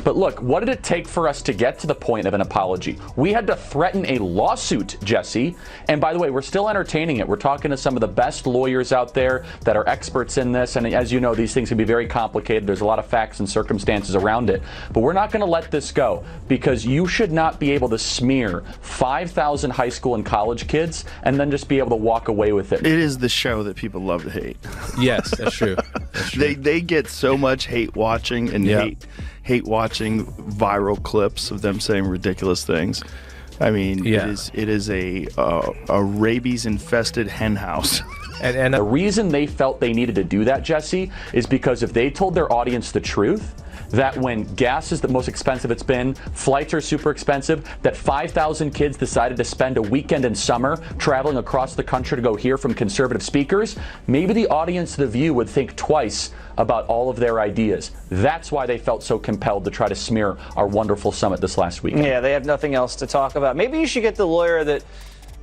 But look, what did it take for us to get to the point of an apology? We had to threaten a lawsuit, Jesse. And by the way, we're still entertaining it. We're talking to some of the best lawyers out there that are experts in this. And as you know, these things can be very complicated. There's a lot of facts and circumstances around it. But we're not going to let this go, because you should not be able to smear 5,000 high school and college kids and then just be able to walk away with it. It is the show that people love to hate. Yes, that's true. That's true. They get so much hate watching and hate watching viral clips of them saying ridiculous things. I mean, it is a rabies-infested hen house. And the reason they felt they needed to do that, Jesse, is because if they told their audience the truth, that when gas is the most expensive it's been, flights are super expensive, that 5,000 kids decided to spend a weekend in summer traveling across the country to go hear from conservative speakers, maybe the audience of The View would think twice about all of their ideas. That's why they felt so compelled to try to smear our wonderful summit this last weekend. Yeah, they have nothing else to talk about. Maybe you should get the lawyer that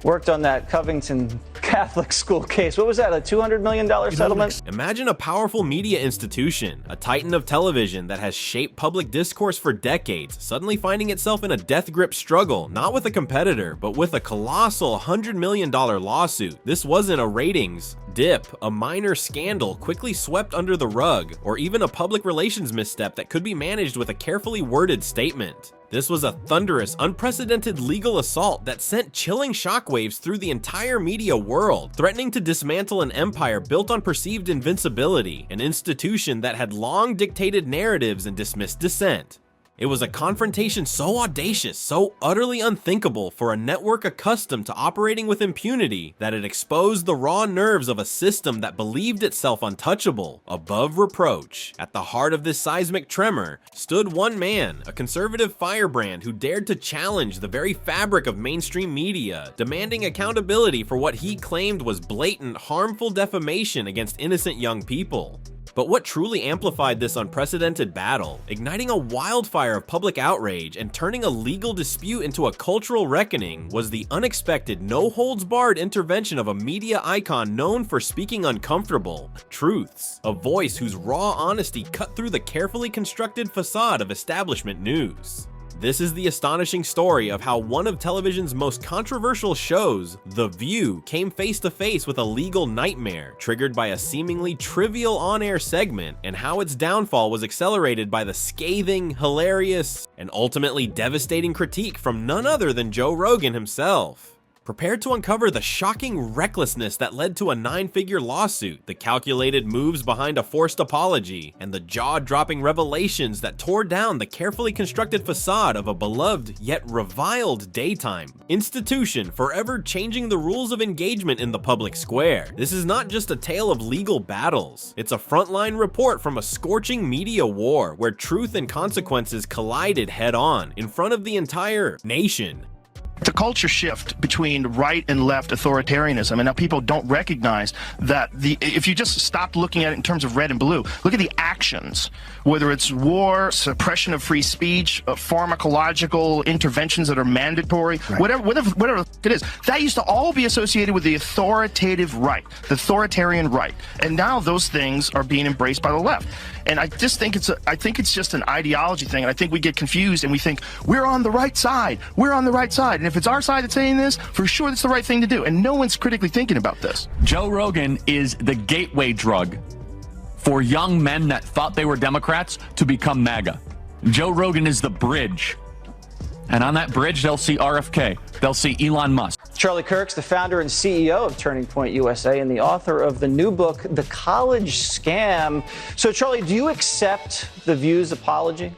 worked on that Covington Catholic school case. What was that, a $200 million settlement? Imagine a powerful media institution, a titan of television that has shaped public discourse for decades, suddenly finding itself in a death grip struggle, not with a competitor, but with a colossal $100 million lawsuit. This wasn't a ratings dip, a minor scandal quickly swept under the rug, or even a public relations misstep that could be managed with a carefully worded statement. This was a thunderous, unprecedented legal assault that sent chilling shockwaves through the entire media world, threatening to dismantle an empire built on perceived invincibility, an institution that had long dictated narratives and dismissed dissent. It was a confrontation so audacious, so utterly unthinkable for a network accustomed to operating with impunity, that it exposed the raw nerves of a system that believed itself untouchable, above reproach. At the heart of this seismic tremor stood one man, a conservative firebrand who dared to challenge the very fabric of mainstream media, demanding accountability for what he claimed was blatant, harmful defamation against innocent young people. But what truly amplified this unprecedented battle, igniting a wildfire of public outrage and turning a legal dispute into a cultural reckoning, was the unexpected, no-holds-barred intervention of a media icon known for speaking uncomfortable truths, a voice whose raw honesty cut through the carefully constructed facade of establishment news. This is the astonishing story of how one of television's most controversial shows, The View, came face to face with a legal nightmare triggered by a seemingly trivial on-air segment, and how its downfall was accelerated by the scathing, hilarious, and ultimately devastating critique from none other than Joe Rogan himself. Prepare to uncover the shocking recklessness that led to a 9-figure lawsuit, the calculated moves behind a forced apology, and the jaw-dropping revelations that tore down the carefully constructed facade of a beloved yet reviled daytime institution, forever changing the rules of engagement in the public square. This is not just a tale of legal battles. It's a frontline report from a scorching media war where truth and consequences collided head-on in front of the entire nation. The culture shift between right and left authoritarianism, and now people don't recognize that if you just stop looking at it in terms of red and blue, look at the actions, whether it's war, suppression of free speech, pharmacological interventions that are mandatory, whatever it is, that used to all be associated with the authoritative right, the authoritarian right, and now those things are being embraced by the left. And I just think it's just an ideology thing, and I think we get confused and we think we're on the right side, and if it's our side that's saying this, for sure that's the right thing to do, and no one's critically thinking about this. Joe Rogan is the gateway drug for young men that thought they were Democrats to become MAGA. Joe Rogan is the bridge. And on that bridge, they'll see RFK. They'll see Elon Musk. Charlie Kirk's the founder and CEO of Turning Point USA and the author of the new book, The College Scam. So, Charlie, do you accept The View's apology?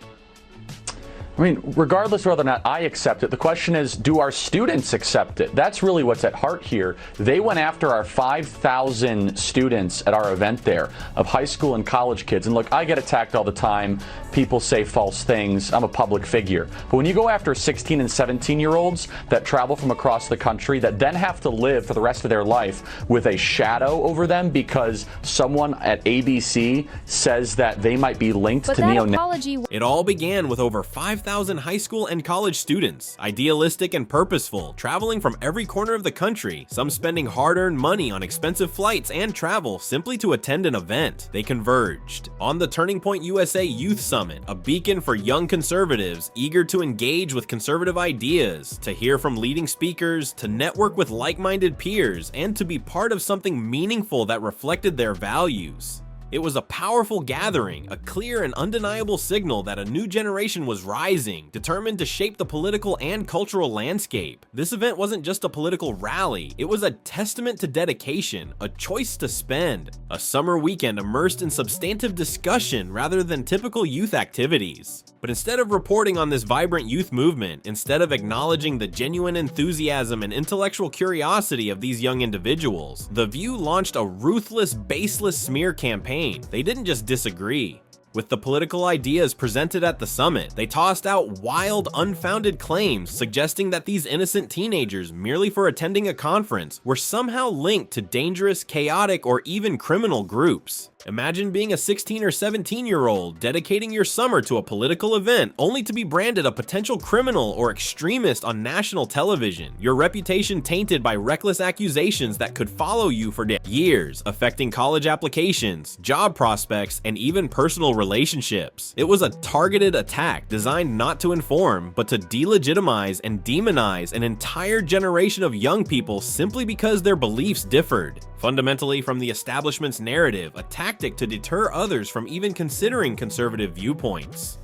I mean, regardless of whether or not I accept it, the question is, do our students accept it? That's really what's at heart here. They went after our 5,000 students at our event there of high school and college kids. And look, I get attacked all the time. People say false things. I'm a public figure. But when you go after 16 and 17-year-olds that travel from across the country that then have to live for the rest of their life with a shadow over them because someone at ABC says that they might be linked to neo-Nazis. It all began with over 5,000 5,000 high school and college students, idealistic and purposeful, traveling from every corner of the country, some spending hard-earned money on expensive flights and travel simply to attend an event. They converged on the Turning Point USA Youth Summit, a beacon for young conservatives eager to engage with conservative ideas, to hear from leading speakers, to network with like-minded peers, and to be part of something meaningful that reflected their values. It was a powerful gathering, a clear and undeniable signal that a new generation was rising, determined to shape the political and cultural landscape. This event wasn't just a political rally, it was a testament to dedication, a choice to spend, a summer weekend immersed in substantive discussion rather than typical youth activities. But instead of reporting on this vibrant youth movement, instead of acknowledging the genuine enthusiasm and intellectual curiosity of these young individuals, The View launched a ruthless, baseless smear campaign. They didn't just disagree with the political ideas presented at the summit. They tossed out wild, unfounded claims suggesting that these innocent teenagers, merely for attending a conference, were somehow linked to dangerous, chaotic, or even criminal groups. Imagine being a 16 or 17-year-old dedicating your summer to a political event only to be branded a potential criminal or extremist on national television, your reputation tainted by reckless accusations that could follow you for years, affecting college applications, job prospects, and even personal relationships. It was a targeted attack designed not to inform, but to delegitimize and demonize an entire generation of young people simply because their beliefs differed. Fundamentally from the establishment's narrative, a tactic to deter others from even considering conservative viewpoints.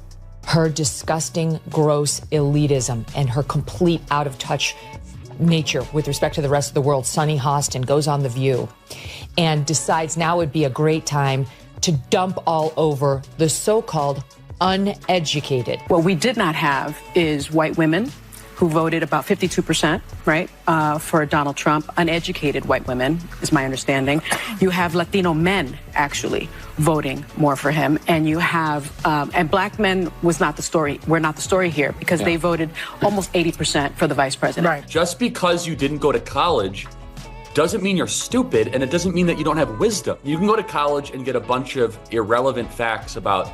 Her disgusting, gross elitism and her complete out-of-touch nature with respect to the rest of the world. Sunny Hostin goes on The View and decides now would be a great time to dump all over the so-called uneducated. What we did not have is white women who voted about 52%, right, for Donald Trump. Uneducated white women, is my understanding. You have Latino men, actually, voting more for him. And you have, and black men was not the story. We're not the story here because they voted almost 80% for the vice president. Right. Just because you didn't go to college doesn't mean you're stupid, and it doesn't mean that you don't have wisdom. You can go to college and get a bunch of irrelevant facts about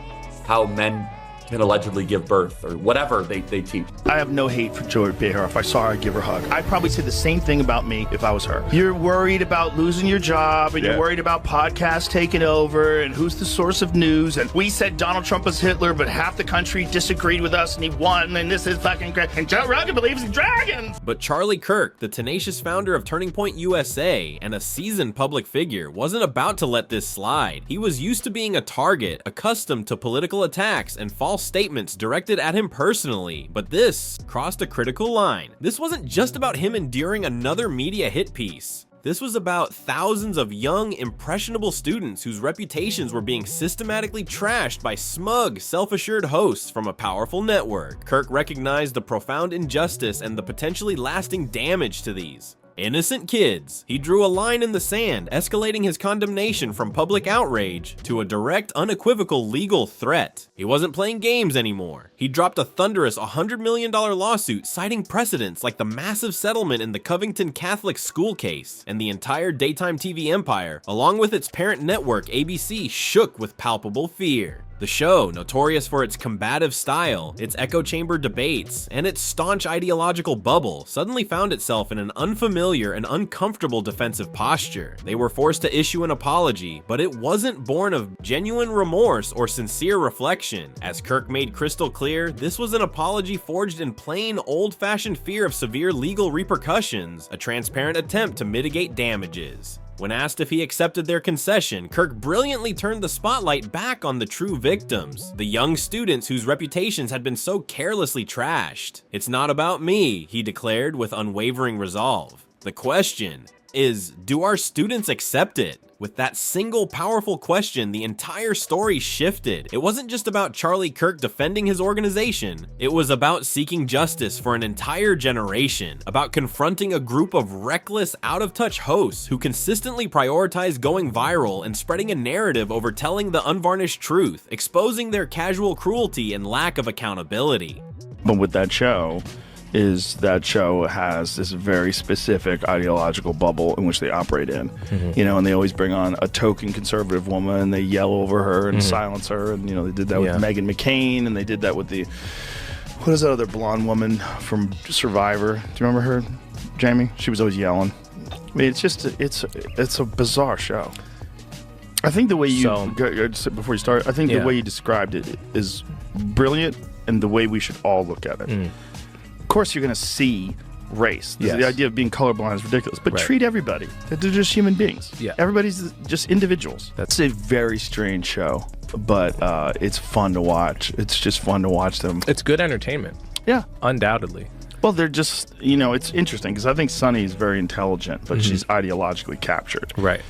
how men can allegedly give birth or whatever they teach. I have no hate for Joy Behar. If I saw her, I'd give her a hug. I'd probably say the same thing about me if I was her. You're worried about losing your job, and you're worried about podcasts taking over, and who's the source of news, and we said Donald Trump was Hitler, but half the country disagreed with us, and he won, and this is fucking great, and Joe Rogan believes in dragons! But Charlie Kirk, the tenacious founder of Turning Point USA and a seasoned public figure, wasn't about to let this slide. He was used to being a target, accustomed to political attacks and false statements directed at him personally, but this crossed a critical line. This wasn't just about him enduring another media hit piece. This was about thousands of young, impressionable students whose reputations were being systematically trashed by smug, self-assured hosts from a powerful network. Kirk recognized the profound injustice and the potentially lasting damage to these innocent kids. He drew a line in the sand, escalating his condemnation from public outrage to a direct, unequivocal legal threat. He wasn't playing games anymore. He dropped a thunderous $100 million lawsuit citing precedents like the massive settlement in the Covington Catholic school case, and the entire daytime TV empire, along with its parent network ABC, shook with palpable fear. The show, notorious for its combative style, its echo chamber debates, and its staunch ideological bubble, suddenly found itself in an unfamiliar and uncomfortable defensive posture. They were forced to issue an apology, but it wasn't born of genuine remorse or sincere reflection. As Kirk made crystal clear, this was an apology forged in plain, old-fashioned fear of severe legal repercussions, a transparent attempt to mitigate damages. When asked if he accepted their concession, Kirk brilliantly turned the spotlight back on the true victims, the young students whose reputations had been so carelessly trashed. "It's not about me," he declared with unwavering resolve. The question is, do our students accept it? With that single powerful question, the entire story shifted. It wasn't just about Charlie Kirk defending his organization. It was about seeking justice for an entire generation, about confronting a group of reckless, out-of-touch hosts who consistently prioritize going viral and spreading a narrative over telling the unvarnished truth, exposing their casual cruelty and lack of accountability. But with that show has this very specific ideological bubble in which they operate in, you know, and they always bring on a token conservative woman and they yell over her and silence her, and you know, they did that with Meghan McCain, and they did that with the What is that other blonde woman from Survivor? Do you remember her, Jamie? She was always yelling. I mean, it's a bizarre show. I think the way you before you start, I think the way you described it is brilliant, and the way we should all look at it. Of course, you're going to see race. The idea of being colorblind is ridiculous, but treat everybody. They're just human beings. Yeah, everybody's just individuals. That's a very strange show, but it's fun to watch. It's just fun to watch them. It's good entertainment. Yeah, undoubtedly. Well, they're just, it's interesting because I think Sunny is very intelligent, but she's ideologically captured. Right.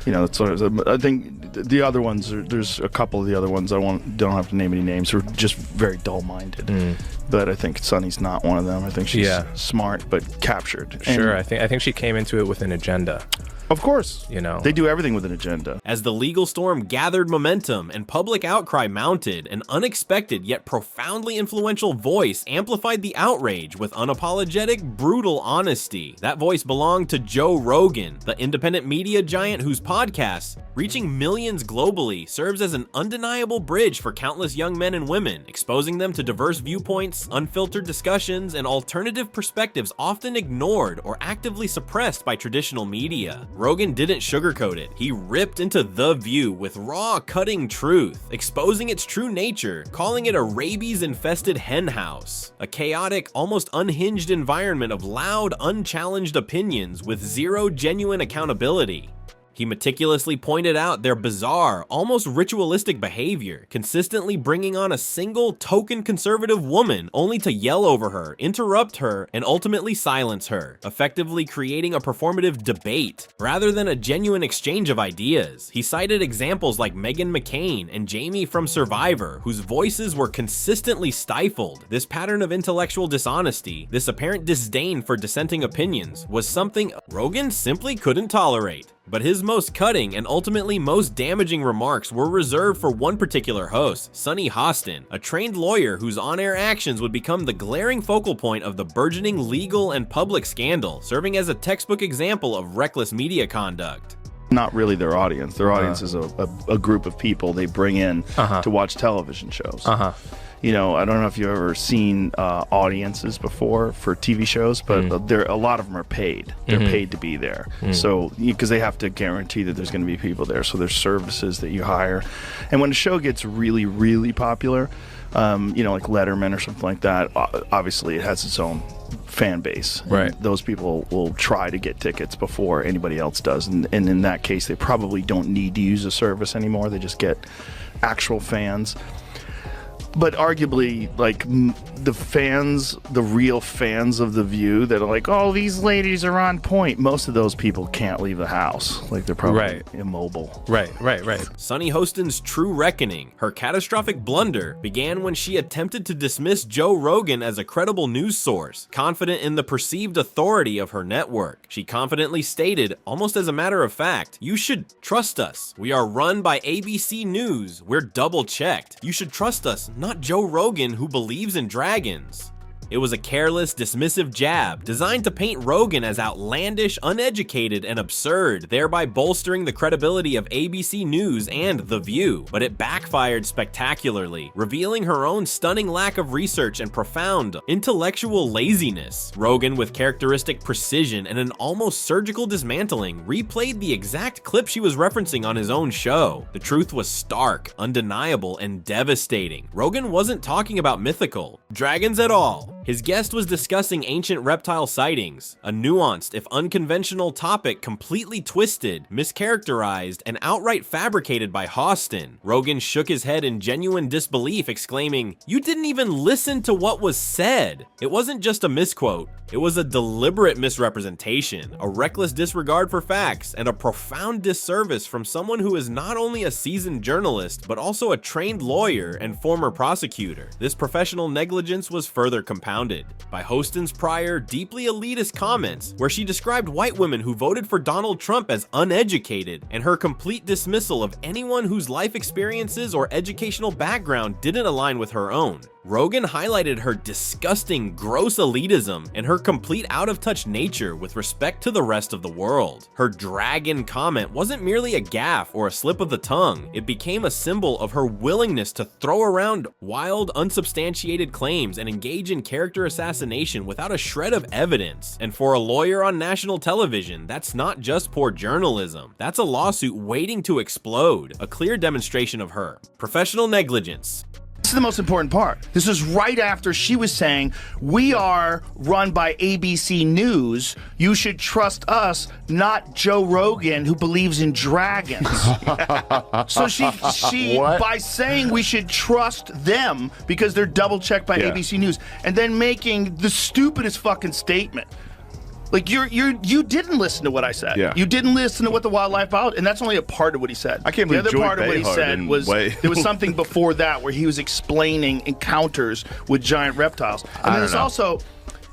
That's what I think. The other ones, there's a couple of the other ones. Don't have to name any names. Who are just very dull-minded. But I think Sunny's not one of them. I think she's smart but captured. Sure, I think she came into it with an agenda. Of course. They do everything with an agenda. As the legal storm gathered momentum and public outcry mounted, an unexpected yet profoundly influential voice amplified the outrage with unapologetic, brutal honesty. That voice belonged to Joe Rogan, the independent media giant whose podcast, reaching millions globally, serves as an undeniable bridge for countless young men and women, exposing them to diverse viewpoints, unfiltered discussions, and alternative perspectives often ignored or actively suppressed by traditional media. Rogan didn't sugarcoat it. He ripped into The View with raw, cutting truth, exposing its true nature, calling it a rabies-infested henhouse, a chaotic, almost unhinged environment of loud, unchallenged opinions with zero genuine accountability. He meticulously pointed out their bizarre, almost ritualistic behavior, consistently bringing on a single token conservative woman only to yell over her, interrupt her, and ultimately silence her, effectively creating a performative debate rather than a genuine exchange of ideas. He cited examples like Meghan McCain and Jamie from Survivor, whose voices were consistently stifled. This pattern of intellectual dishonesty, this apparent disdain for dissenting opinions, was something Rogan simply couldn't tolerate. But his most cutting and ultimately most damaging remarks were reserved for one particular host, Sunny Hostin, a trained lawyer whose on-air actions would become the glaring focal point of the burgeoning legal and public scandal, serving as a textbook example of reckless media conduct. Not really their audience. Their audience is a group of people they bring in to watch television shows. I don't know if you've ever seen audiences before for TV shows, but a lot of them are paid. They're paid to be there. So, because they have to guarantee that there's going to be people there. So there's services that you hire. And when a show gets really, really popular, like Letterman or something like that, obviously it has its own fan base. Right. And those people will try to get tickets before anybody else does. And in that case, they probably don't need to use a service anymore. They just get actual fans. But arguably, like, the fans, the real fans of The View that are like, oh, these ladies are on point. Most of those people can't leave the house. Like, they're probably immobile. Right. Sunny Hostin's true reckoning, her catastrophic blunder, began when she attempted to dismiss Joe Rogan as a credible news source, confident in the perceived authority of her network. She confidently stated, almost as a matter of fact, "You should trust us. We are run by ABC News. We're double-checked. You should trust us, not Joe Rogan, who believes in dragons." It was a careless, dismissive jab designed to paint Rogan as outlandish, uneducated, and absurd, thereby bolstering the credibility of ABC News and The View. But it backfired spectacularly, revealing her own stunning lack of research and profound intellectual laziness. Rogan, with characteristic precision and an almost surgical dismantling, replayed the exact clip she was referencing on his own show. The truth was stark, undeniable, and devastating. Rogan wasn't talking about mythical dragons at all. His guest was discussing ancient reptile sightings, a nuanced, if unconventional topic completely twisted, mischaracterized, and outright fabricated by Hostin. Rogan shook his head in genuine disbelief, exclaiming, "You didn't even listen to what was said." It wasn't just a misquote. It was a deliberate misrepresentation, a reckless disregard for facts, and a profound disservice from someone who is not only a seasoned journalist, but also a trained lawyer and former prosecutor. This professional negligence was further compounded by Hostin's prior, deeply elitist comments, where she described white women who voted for Donald Trump as uneducated, and her complete dismissal of anyone whose life experiences or educational background didn't align with her own. Rogan highlighted her disgusting, gross elitism and her complete out-of-touch nature with respect to the rest of the world. Her dragon comment wasn't merely a gaffe or a slip of the tongue. It became a symbol of her willingness to throw around wild, unsubstantiated claims and engage in character assassination without a shred of evidence. And for a lawyer on national television, that's not just poor journalism. That's a lawsuit waiting to explode. A clear demonstration of her professional negligence. This is the most important part. This is right after she was saying, we are run by ABC News. You should trust us, not Joe Rogan, who believes in dragons. So she by saying we should trust them because they're double checked by ABC News, and then making the stupidest fucking statement. Like you didn't listen to what I said. Yeah. You didn't listen to what the wildlife biologist, and that's only a part of what he said. I can't believe the other Joy part of what he Behar said didn't was weigh- there was something before that where he was explaining encounters with giant reptiles. And then there's also,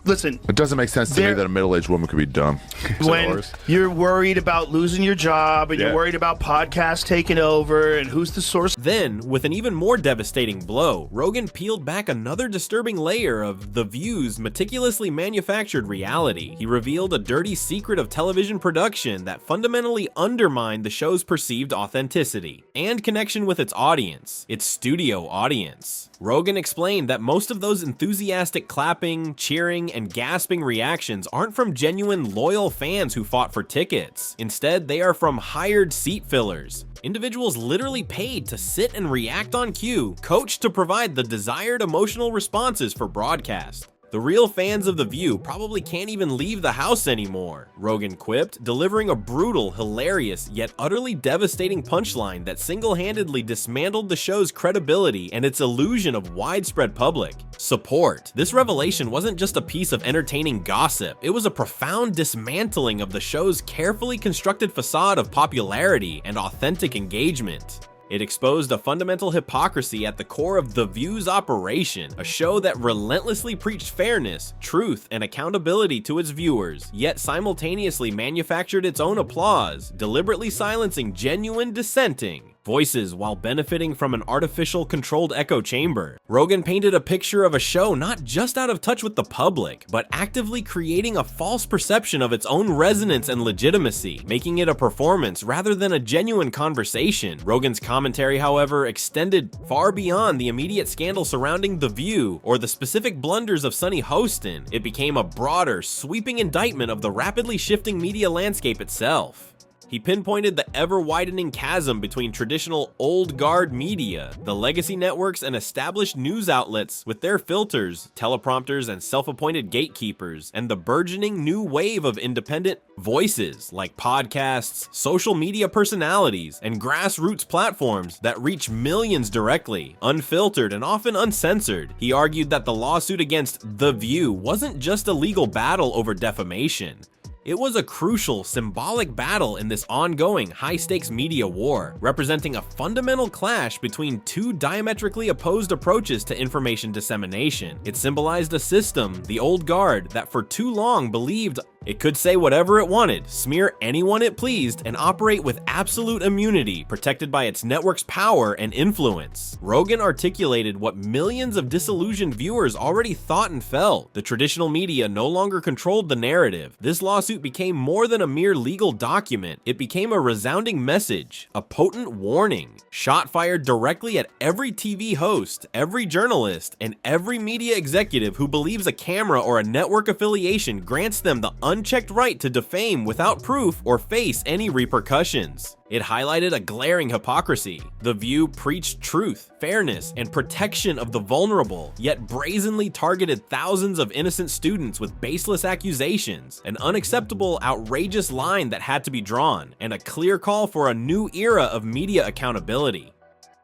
listen, It doesn't make sense to me that a middle-aged woman could be dumb. when you're worried about losing your job and you're worried about podcasts taking over and who's the source. Then, with an even more devastating blow, Rogan peeled back another disturbing layer of The View's meticulously manufactured reality. He revealed a dirty secret of television production that fundamentally undermined the show's perceived authenticity and connection with its audience, its studio audience. Rogan explained that most of those enthusiastic clapping, cheering, and gasping reactions aren't from genuine loyal fans who fought for tickets. Instead, they are from hired seat fillers. Individuals literally paid to sit and react on cue, coached to provide the desired emotional responses for broadcast. The real fans of The View probably can't even leave the house anymore, Rogan quipped, delivering a brutal, hilarious, yet utterly devastating punchline that single-handedly dismantled the show's credibility and its illusion of widespread public support. This revelation wasn't just a piece of entertaining gossip, it was a profound dismantling of the show's carefully constructed facade of popularity and authentic engagement. It exposed a fundamental hypocrisy at the core of The View's operation, a show that relentlessly preached fairness, truth, and accountability to its viewers, yet simultaneously manufactured its own applause, deliberately silencing genuine dissenting voices while benefiting from an artificial controlled echo chamber. Rogan painted a picture of a show not just out of touch with the public, but actively creating a false perception of its own resonance and legitimacy, making it a performance rather than a genuine conversation. Rogan's commentary, however, extended far beyond the immediate scandal surrounding The View or the specific blunders of Sunny Hostin. It became a broader, sweeping indictment of the rapidly shifting media landscape itself. He pinpointed the ever-widening chasm between traditional old guard media, the legacy networks and established news outlets with their filters, teleprompters, and self-appointed gatekeepers, and the burgeoning new wave of independent voices like podcasts, social media personalities, and grassroots platforms that reach millions directly, unfiltered and often uncensored. He argued that the lawsuit against The View wasn't just a legal battle over defamation. It was a crucial, symbolic battle in this ongoing, high-stakes media war, representing a fundamental clash between two diametrically opposed approaches to information dissemination. It symbolized a system, the old guard, that for too long believed it could say whatever it wanted, smear anyone it pleased, and operate with absolute immunity, protected by its network's power and influence. Rogan articulated what millions of disillusioned viewers already thought and felt. The traditional media no longer controlled the narrative. This lawsuit became more than a mere legal document. It became a resounding message, a potent warning, shot fired directly at every TV host, every journalist, and every media executive who believes a camera or a network affiliation grants them the unchecked right to defame without proof or face any repercussions. It highlighted a glaring hypocrisy. The View preached truth, fairness, and protection of the vulnerable, yet brazenly targeted thousands of innocent students with baseless accusations, an unacceptable, outrageous line that had to be drawn, and a clear call for a new era of media accountability.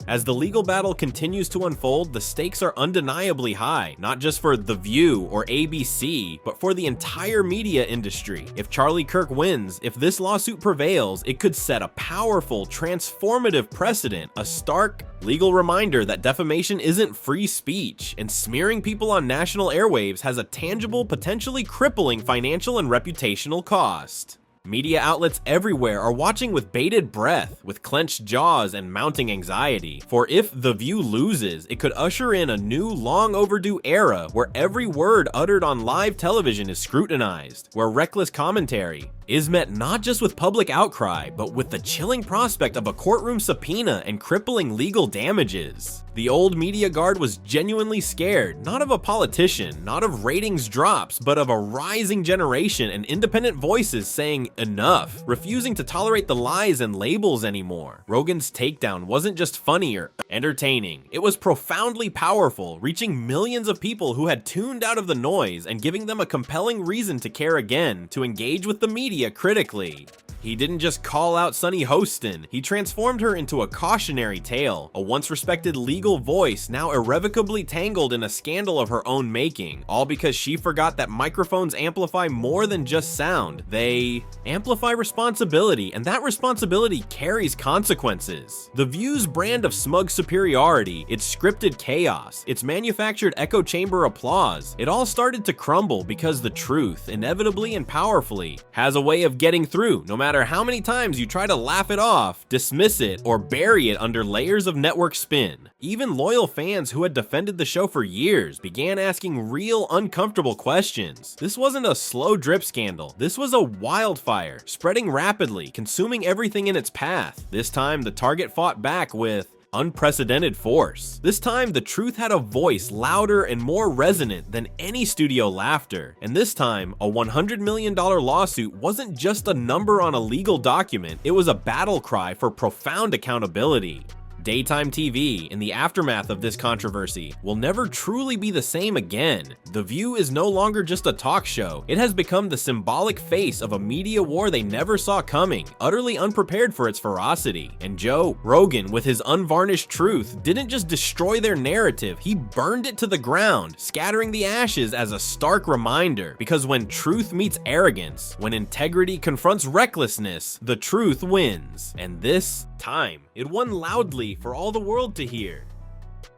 As the legal battle continues to unfold, the stakes are undeniably high, not just for The View or ABC, but for the entire media industry. If Charlie Kirk wins, if this lawsuit prevails, it could set a powerful, transformative precedent, a stark legal reminder that defamation isn't free speech, and smearing people on national airwaves has a tangible, potentially crippling financial and reputational cost. Media outlets everywhere are watching with bated breath, with clenched jaws and mounting anxiety. For if The View loses, it could usher in a new, long overdue era where every word uttered on live television is scrutinized, where reckless commentary is met not just with public outcry, but with the chilling prospect of a courtroom subpoena and crippling legal damages. The old media guard was genuinely scared, not of a politician, not of ratings drops, but of a rising generation and independent voices saying enough, refusing to tolerate the lies and labels anymore. Rogan's takedown wasn't just funny or entertaining, it was profoundly powerful, reaching millions of people who had tuned out of the noise and giving them a compelling reason to care again, to engage with the media critically. He didn't just call out Sunny Hostin, he transformed her into a cautionary tale, a once respected legal voice now irrevocably tangled in a scandal of her own making, all because she forgot that microphones amplify more than just sound. They amplify responsibility, and that responsibility carries consequences. The View's brand of smug superiority, its scripted chaos, its manufactured echo chamber applause, it all started to crumble because the truth, inevitably and powerfully, has a way of getting through, no matter how many times you try to laugh it off, dismiss it, or bury it under layers of network spin. Even loyal fans who had defended the show for years began asking real, uncomfortable questions. This wasn't a slow drip scandal. This was a wildfire, spreading rapidly, consuming everything in its path. This time, the target fought back with unprecedented force. This time, the truth had a voice louder and more resonant than any studio laughter. And this time, a $100 million lawsuit wasn't just a number on a legal document, it was a battle cry for profound accountability. Daytime TV, in the aftermath of this controversy, will never truly be the same again. The View is no longer just a talk show. It has become the symbolic face of a media war they never saw coming, utterly unprepared for its ferocity. And Joe Rogan, with his unvarnished truth, didn't just destroy their narrative, he burned it to the ground, scattering the ashes as a stark reminder. Because when truth meets arrogance, when integrity confronts recklessness, the truth wins. And this time, it won loudly for all the world to hear.